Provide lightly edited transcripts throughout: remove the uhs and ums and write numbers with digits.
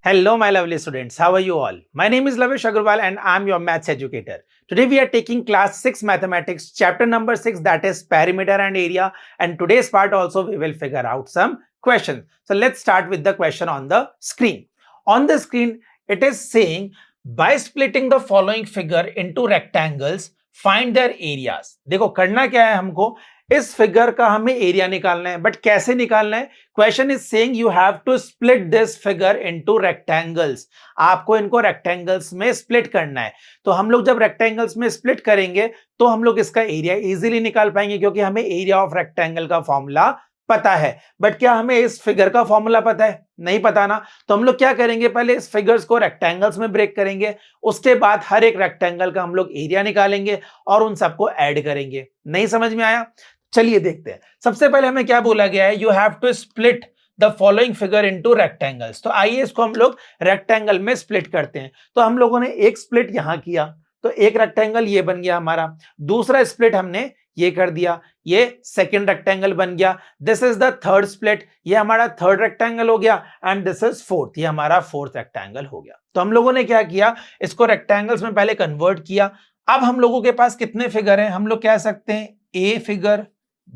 Hello, my lovely students. How are you all? My name is Lavish Agarwal and I'm your maths educator. Today we are taking class 6 mathematics, chapter number 6, that is perimeter and area. And today's part also we will figure out some questions. So let's start with the question on the screen. On the screen, it is saying by splitting the following figure into rectangles, find their areas. देखो करना क्या है हमको, इस figure का हमें area निकालना है, बट कैसे निकालना है? Question is saying you have to split this figure into rectangles. आपको इनको रेक्टेंगल्स में स्प्लिट करना है. तो हम लोग जब रेक्टेंगल्स में स्प्लिट करेंगे तो हम लोग इसका एरिया इजीली निकाल पाएंगे, क्योंकि हमें एरिया ऑफ रेक्टेंगल का फॉर्मूला पता है. बट क्या हमें इस फिगर का फॉर्मूला पता है? नहीं पता ना. तो हम लोग क्या करेंगे, पहले इस फिगर्स को रेक्टेंगल्स में ब्रेक करेंगे, उसके बाद हर एक रेक्टेंगल का हम लोग एरिया निकालेंगे और उन सबको ऐड करेंगे. नहीं समझ में आया? चलिए देखते हैं. सबसे पहले हमें क्या बोला गया है, you have to split the following figure into rectangles. तो आइए इसको हम लोग रेक्टेंगल में स्प्लिट करते हैं. तो हम लोगों ने एक स्प्लिट यहां किया, तो एक रेक्टेंगल ये बन गया हमारा. दूसरा स्प्लिट हमने ये कर दिया, ये सेकंड रेक्टेंगल बन गया. This is the third split, ये हमारा थर्ड रेक्टेंगल हो गया. एंड दिस इज फोर्थ, ये हमारा फोर्थ रेक्टेंगल हो गया. तो हम लोगों ने क्या किया, इसको रेक्टेंगल्स में पहले कन्वर्ट किया. अब हम लोगों के पास कितने फिगर हैं? हम लोग कह सकते हैं A figure,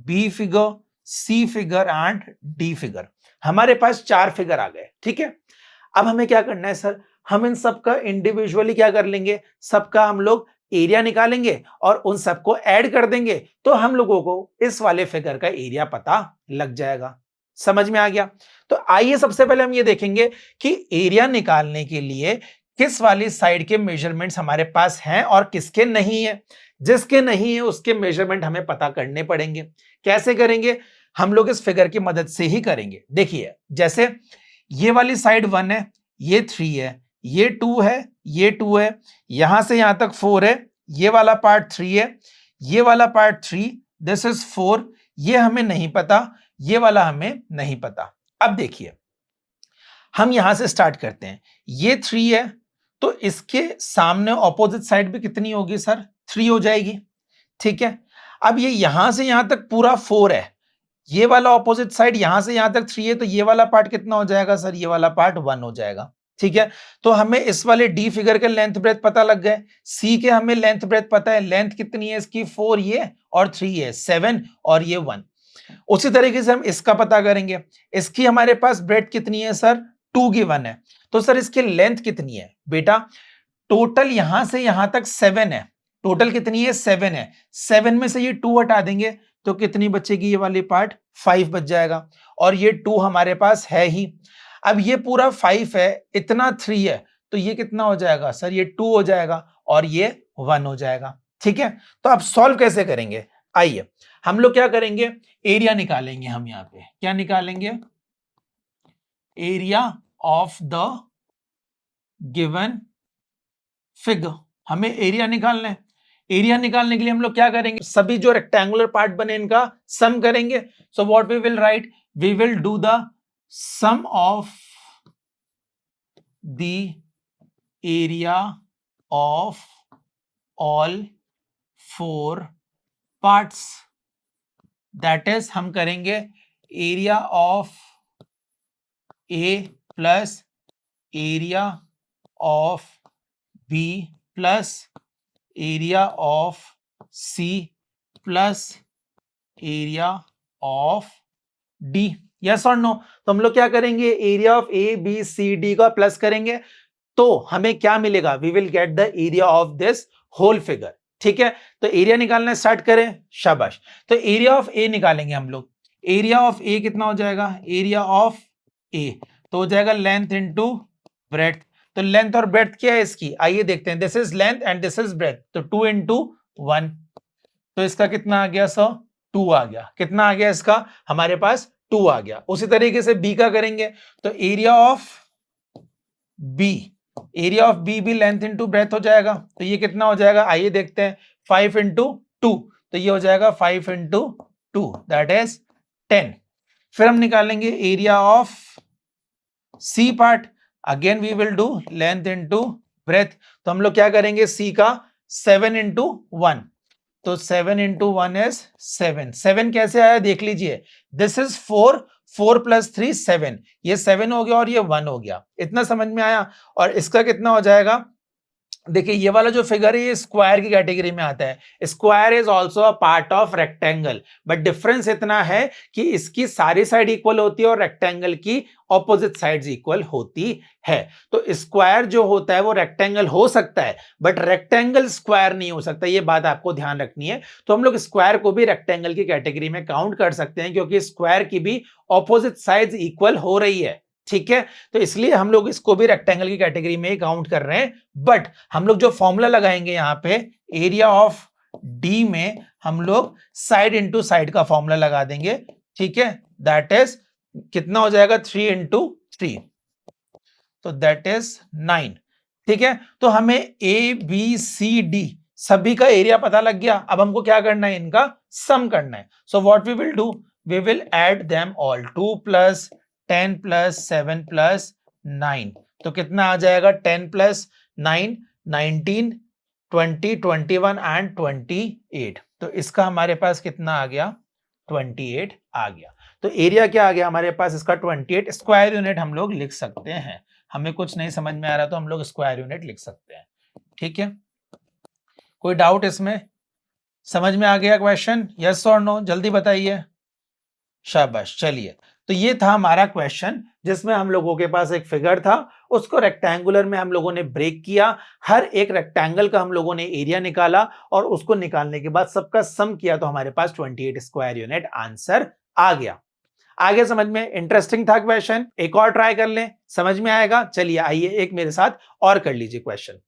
B figure, C figure and D figure. हमारे पास 4 फिगर आ गए. ठीक है, अब हमें क्या करना है सर, हम इन सबका इंडिविजुअली क्या कर लेंगे, सबका हम लोग एरिया निकालेंगे और उन सबको ऐड कर देंगे. तो हम लोगों को इस वाले फिगर का एरिया पता लग जाएगा. समझ में आ गया? तो आइए सबसे पहले हम ये देखेंगे कि एरिया निकालने के लिए किस वाली साइड के मेजरमेंट्स हमारे पास हैं और किसके नहीं है. जिसके नहीं है उसके मेजरमेंट हमें पता करने पड़ेंगे. कैसे करेंगे? हम लोग इस फिगर की मदद से ही करेंगे. देखिए, जैसे ये वाली साइड 1 है, ये 3 है, ये 2 है, ये 2 है, यहां से यहां तक 4 है, ये वाला पार्ट 3 है, ये वाला पार्ट 3, दिस इज 4. ये हमें नहीं पता, ये वाला हमें नहीं पता. अब देखिए, हम यहां से स्टार्ट करते हैं. ये 3 है, तो इसके सामने ऑपोजिट साइड भी कितनी होगी सर? 3 हो जाएगी. ठीक है, अब ये यहां से यहां तक पूरा 4 है, ये वाला ऑपोजिट साइड यहां से यहां तक 3 है, तो ये वाला पार्ट कितना हो जाएगा सर? ये वाला पार्ट 1 हो जाएगा. ठीक है, तो हमें इस वाले डी फिगर के लेंथ ब्रेथ पता लग गए. सी के हमें लेंथ ब्रेथ पता है. लेंथ कितनी है इसकी? 4 ये और 3 है, 7 और ये 1. उसी तरीके से हम इसका पता करेंगे. इसकी हमारे पास ब्रेथ कितनी है सर? 2 गिवन है. तो सर इसकी लेंथ कितनी है बेटा? टोटल यहां से यहां तक 7 है. टोटल कितनी है? 7 है. 7 में से ये 2 हटा देंगे तो कितनी बचेगी? ये वाली पार्ट 5 बच जाएगा. और ये 2 हमारे पास है ही. अब ये पूरा 5 है, इतना 3 है, तो ये कितना हो जाएगा सर? ये 2 हो जाएगा और ये 1 हो जाएगा. ठीक है, तो अब सॉल्व कैसे करेंगे? आइए हम लोग क्या करेंगे, एरिया निकालेंगे. हम यहां पे क्या निकालेंगे? Area of the given figure. हमें एरिया निकालना है. एरिया निकालने के लिए हम लोग क्या करेंगे, सभी जो रेक्टेंगुलर पार्ट बने इनका सम करेंगे. So what we will write, we will do the sum of the area of all 4 parts. That is हम करेंगे area of A plus area of B plus area of C plus area of D. Yes और no? तो हम लोग क्या करेंगे, area of A B C D का plus करेंगे तो हमें क्या मिलेगा? We will get the area of this whole figure. ठीक है, तो एरिया निकालना स्टार्ट करें. शाबाश. तो एरिया ऑफ ए निकालेंगे हम लोग. एरिया ऑफ ए कितना हो जाएगा? एरिया ऑफ ए तो हो जाएगा लेंथ इंटू ब्रेड्थ. तो लेंथ और ब्रेड्थ क्या है इसकी? आइए देखते हैं. This is length and this is breadth, तो 2 इंटू 1. तो इसका कितना आ गया सर? 2 आ गया. कितना आ गया इसका? हमारे पास 2 आ गया. उसी तरीके से बी का करेंगे. तो area of B, area of B भी लेंथ इंटू ब्रेड्थ हो जाएगा. तो ये कितना हो जाएगा? आइए देखते हैं. 5 इंटू 2, तो ये हो जाएगा 5 इंटू 2, दैट इज 10. फिर हम निकालेंगे area of C part. Again we will do length into breadth. तो हम लोग क्या करेंगे, सी का 7 इंटू 1. तो 7 इंटू 1 इज 7. 7 कैसे आया देख लीजिए. दिस इज 4, 4 + 3 7, ये 7 हो गया और ये 1 हो गया। इतना समझ में आया? और इसका कितना हो जाएगा? देखिए ये वाला जो फिगर है ये स्क्वायर की कैटेगरी में आता है। Square is also a part of rectangle, but difference इतना है कि इसकी सारी साइड इक्वल होती है और रेक्टेंगल की ऑपोजिट साइड्स इक्वल होती है। तो स्क्वायर जो होता है वो रेक्टेंगल हो सकता है, बट रेक्टेंगल स्क्वायर नहीं हो सकता, ये बात आपको ध्यान रखनी है। तो हम लोग स्क्वायर को भी रेक्टेंगल की कैटेगरी में काउंट कर सकते हैं, क्योंकि स्क्वायर की भी ऑपोजिट साइड्स इक्वल हो रही है। ठीक है, तो इसलिए हम लोग इसको भी रेक्टेंगल की कैटेगरी में ही काउंट कर रहे हैं। बट हम लोग जो फॉर्मूला लगाएंगे यहाँ पे एरिया ऑफ डी में, हम लोग साइड इंटू साइड का फॉर्मूला लगा देंगे। ठीक है, दैट इज कितना हो जाएगा? 3 इंटू 3, तो दैट इज 9। ठीक है, तो हमें ए बी सी डी सभी का एरिया पता लग गया। अब हमको क्या करना है? इनका सम करना है। So what we will do, we will add them all. 2 + 10 + 7 + 9, तो कितना आ जाएगा? 10 + 9 19, 20, 21 एंड 28। तो इसका हमारे पास कितना आ गया? 28 आ गया। तो एरिया क्या आ गया हमारे पास? इसका 28 स्क्वायर यूनिट हम लोग लिख सकते हैं। हमें कुछ नहीं समझ में आ रहा तो हम लोग स्क्वायर यूनिट लिख सकते हैं। ठीक है, कोई डाउट इसमें? समझ में आ गया क्वेश्चन? यस और नो? जल्दी बताइए। शाबाश, चलिए। तो ये था हमारा क्वेश्चन, जिसमें हम लोगों के पास एक फिगर था, उसको रेक्टेंगुलर में हम लोगों ने ब्रेक किया। हर एक रेक्टेंगल का हम लोगों ने एरिया निकाला और उसको निकालने के बाद सबका सम किया, तो हमारे पास 28 स्क्वायर यूनिट आंसर आ गया। आगे समझ में? इंटरेस्टिंग था क्वेश्चन। एक और ट्राई कर लें, समझ में आएगा। चलिए आइए एक मेरे साथ और कर लीजिए क्वेश्चन।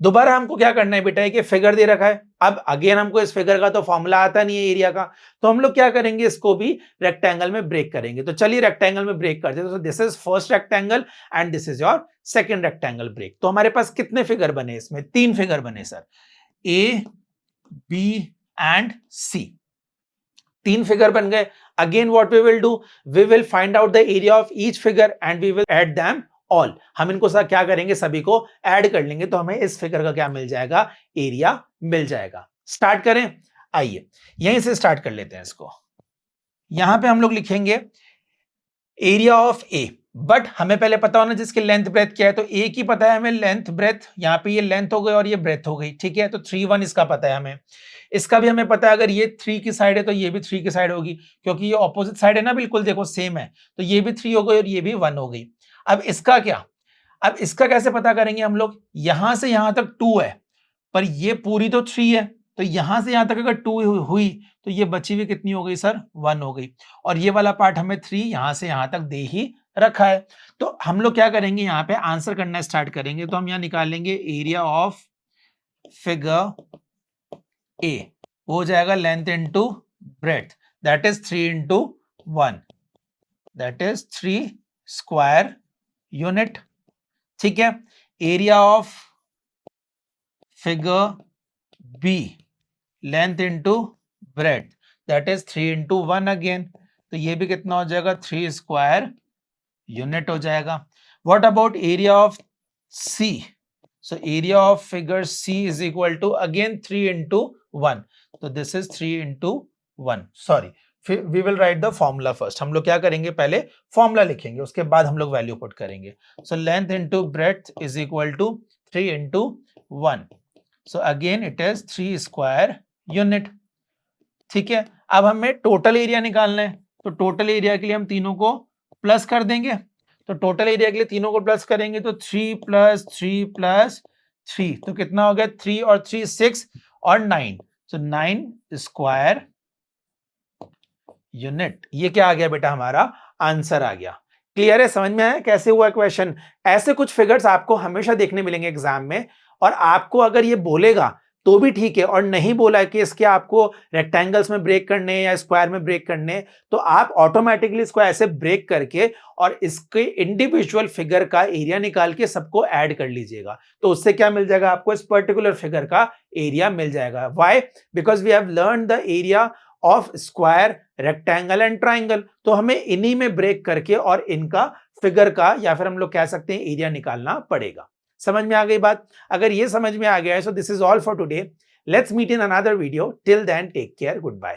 दोबारा हमको क्या करना है बेटा? कि फिगर दे रखा है। अब अगेन हमको इस फिगर का तो फॉर्मूला आता नहीं है एरिया का, तो हम लोग क्या करेंगे? इसको भी रेक्टेंगल में ब्रेक करेंगे। तो चलिए रेक्टेंगल में ब्रेक करते हैं। तो this is first rectangle and this is your second rectangle break. तो हमारे पास कितने फिगर बने? इसमें 3 फिगर बने sir, A B and C. 3 figure बन गए। Again what we will do, we will find out the area of each figure and we will add them all. हम इनको क्या करेंगे? सभी को ऐड कर लेंगे, तो हमें इस फिगर का क्या मिल जाएगा? एरिया मिल जाएगा। स्टार्ट करें, आइए यहीं से स्टार्ट कर लेते हैं इसको। यहां पे हम लोग लिखेंगे एरिया ऑफ ए, बट हमें पहले पता होना जिसकी लेंथ ब्रेथ क्या है। तो ए की पता है हमें लेंथ ब्रेथ, यहां पे ये लेंथ हो गई और ये ब्रेथ हो गई। ठीक है, तो 3 1 इसका पता है हमें। इसका भी हमें पता है, अगर ये 3 की साइड है तो ये भी 3 की साइड होगी, क्योंकि ये ऑपोजिट साइड है ना, बिल्कुल देखो सेम है। तो ये भी 3 हो गई और ये भी 1 हो गई। अब इसका क्या? अब इसका कैसे पता करेंगे हम लोग? यहां से यहां तक 2 है, पर ये पूरी तो 3 है, तो यहां से यहां तक अगर 2 हुई तो ये बची हुई कितनी हो गई सर? 1 हो गई। और ये वाला पार्ट हमें 3 यहां से यहां तक दे ही रखा है। तो हम लोग क्या करेंगे? यहाँ पे आंसर करना स्टार्ट करेंगे। तो हम यहाँ निकालेंगे एरिया ऑफ फिगर ए, हो जाएगा length into breadth, that is 3 into 1, that is 3 square unit. ठीक है, area of figure B, length into breadth, that is 3 into 1 again. तो ये भी कितना हो जाएगा? 3 स्क्वायर यूनिट हो जाएगा। What about area of C? So area of figure C is equal to again 3 into 1, तो this is 3 into 1। Sorry, we will write the formula first. हम लोग क्या करेंगे? पहले फॉर्मूला लिखेंगे, उसके बाद हम लोग वैल्यू पुट करेंगे। So length into breadth is equal to 3 into 1, so again it is 3 square unit. ठीक है, अब हमें टोटल एरिया निकालना है, तो टोटल एरिया के लिए हम तीनों को प्लस कर देंगे। तो टोटल एरिया के लिए तीनों को प्लस करेंगे, तो 3 + 3 + 3, तो कितना हो गया? 3 और 3 6 और 9, सो 9 स्क्वायर यूनिट। ये क्या आ गया बेटा? हमारा आंसर आ गया। क्लियर है? समझ में आया कैसे हुआ क्वेश्चन? ऐसे कुछ फिगर्स आपको हमेशा देखने मिलेंगे एग्जाम में, और आपको अगर ये बोलेगा तो भी ठीक है, और नहीं बोला है कि इसके आपको रेक्टेंगल्स में ब्रेक करने या स्क्वायर में ब्रेक करने, तो आप ऑटोमेटिकली इसको ऐसे ब्रेक करके और इसके इंडिविजुअल फिगर का एरिया निकाल के सबको ऐड कर लीजिएगा। तो उससे क्या मिल जाएगा आपको? इस पर्टिकुलर फिगर का एरिया मिल जाएगा। Why? Because we have learn the area of square, rectangle and triangle. तो हमें इन्हीं में ब्रेक करके और इनका फिगर का, या फिर हम लोग कह सकते हैं एरिया, निकालना पड़ेगा। समझ में आ गई बात? अगर ये समझ में आ गया है, so this is all for today. Let's meet in another video. Till then take care, good bye.